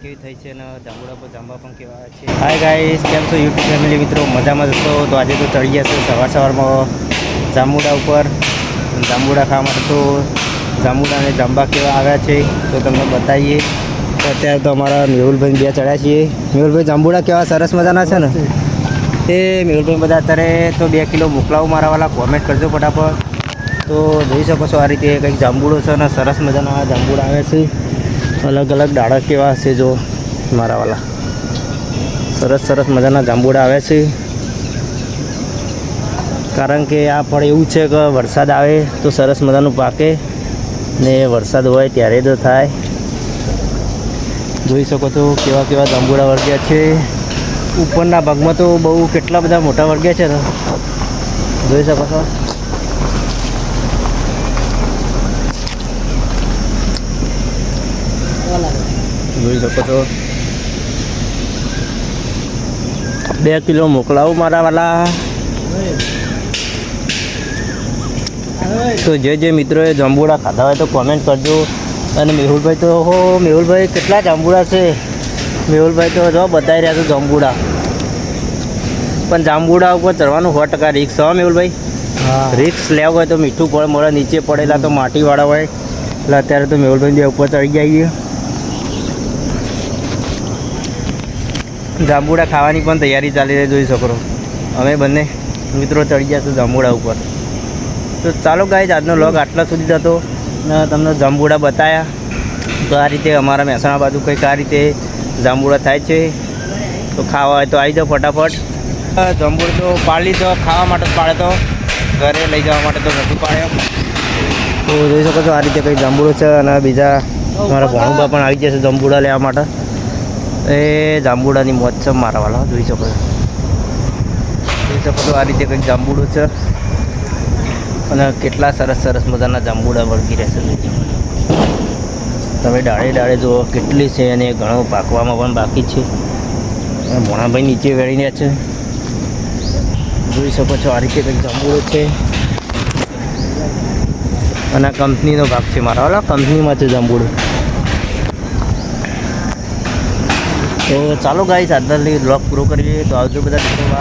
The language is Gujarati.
કેવી થઈ છે અને જાંબુડા પર જાંબા પણ કેવા છે. હાય ગાઈસ, કેમ છો યુટ્યુબ ફેમિલી મિત્રો? મજામાં જશો તો આજે તો ચડી ગયા છે સવારમાં જાંબુડા ઉપર. જાંબુડા ખાવા માટે તો જાંબુડા અને જાંબા કેવા આવ્યા છે તો તમને બતાવીએ. તો અત્યારે તો અમારા મેહુલભાઈ બે ચડ્યા છીએ. મેહુલભાઈ, જાંબુડા કેવા સરસ મજાના છે ને? એ મેહુલભાઈ બધા અત્યારે તો 2 કિલો મોકલાવો મારાવાલા, કોમેન્ટ કરજો ફટાફટ. તો જોઈ શકો છો આ રીતે કંઈક જાંબુડો છે અને સરસ મજાના જાંબુડા આવે છે. અલગ અલગ ડાળા કેવા છે જો મારાવાલા, સરસ સરસ મજાના જાંબુડા આવે છે. કારણ કે આ ફળ એવું છે કે વરસાદ આવે તો સરસ મજાનું પાકે ને વરસાદ હોય ત્યારે તો થાય. જોઈ શકો છો કેવા કેવા જાંબુડા વળગ્યા છે. ઉપરના ભાગમાં તો બહુ કેટલા બધા મોટા વળગ્યા છે ને, જોઈ શકો છો. જોઈ શકો છો 2 કિલો મોકલાવું મારા વાલા. તો જે મિત્રોએ જાંબુડા ખાધા હોય તો કોમેન્ટ કરજો. અને મેહુલભાઈ તો મેહુલભાઈ કેટલા જાંબુડા છે? મેહુલભાઈ તો જો બતાવી રહ્યા છે જાંબુડા. પણ જાંબુડા ઉપર ચડવાનું 100% રિક્સ હો મેહુલભાઈ. રિક્સ લેવું હોય તો મીઠું પડે, મળે નીચે પડેલા તો માટીવાળા હોય. એટલે અત્યારે તો મેહુલભાઈ બે ઉપર ચડી જઈએ. જાંબુડા ખાવાની પણ તૈયારી ચાલી રહી, જોઈ શકો છો. અમે બંને મિત્રો ચડી ગયા છે જાંબુડા ઉપર. તો ચાલો ગાઈઝ, આજનો વ્લોગ આટલા સુધી જ હતો ને તમને જાંબુડા બતાવ્યા. તો આ રીતે અમારા મહેસાણા બાજુ કંઈક આ રીતે જાંબુડા થાય છે. તો ખાવા હોય તો આવી જાઓ ફટાફટ. જાંબુડ તો પાડી તો ખાવા માટે જ પાડે, તો ઘરે લઈ જવા માટે તો નથી પાડ્યો. તો જોઈ શકો છો આ રીતે કંઈક જાંબુડો છે. અને બીજા મારા ભણુબા પણ આવી જશે જાંબુડા લેવા માટે. એ જાંબુડાની મોજ છે મારાવાળા, જોઈ શકો છો. જોઈ શકો છો આ રીતે કંઈક જાંબુડો છે. અને કેટલા સરસ સરસ મજાના જાંબુડા વળગી રહેશે. તમે ડાળે ડાળે જુઓ કેટલી છે, અને ઘણું પાકવામાં પણ બાકી છે. ભોણાભાઈ નીચે વેળીને છે, જોઈ શકો છો. આ રીતે કંઈક જાંબુડો છે. અને કંપનીનો ભાગ છે મારાવાળા, કંપનીમાં છે જાંબુડો. તો ચાલો ગાઈસ, આજના બ્લોગ પૂરો કરીએ. તો આવજો બધા મિત્રો.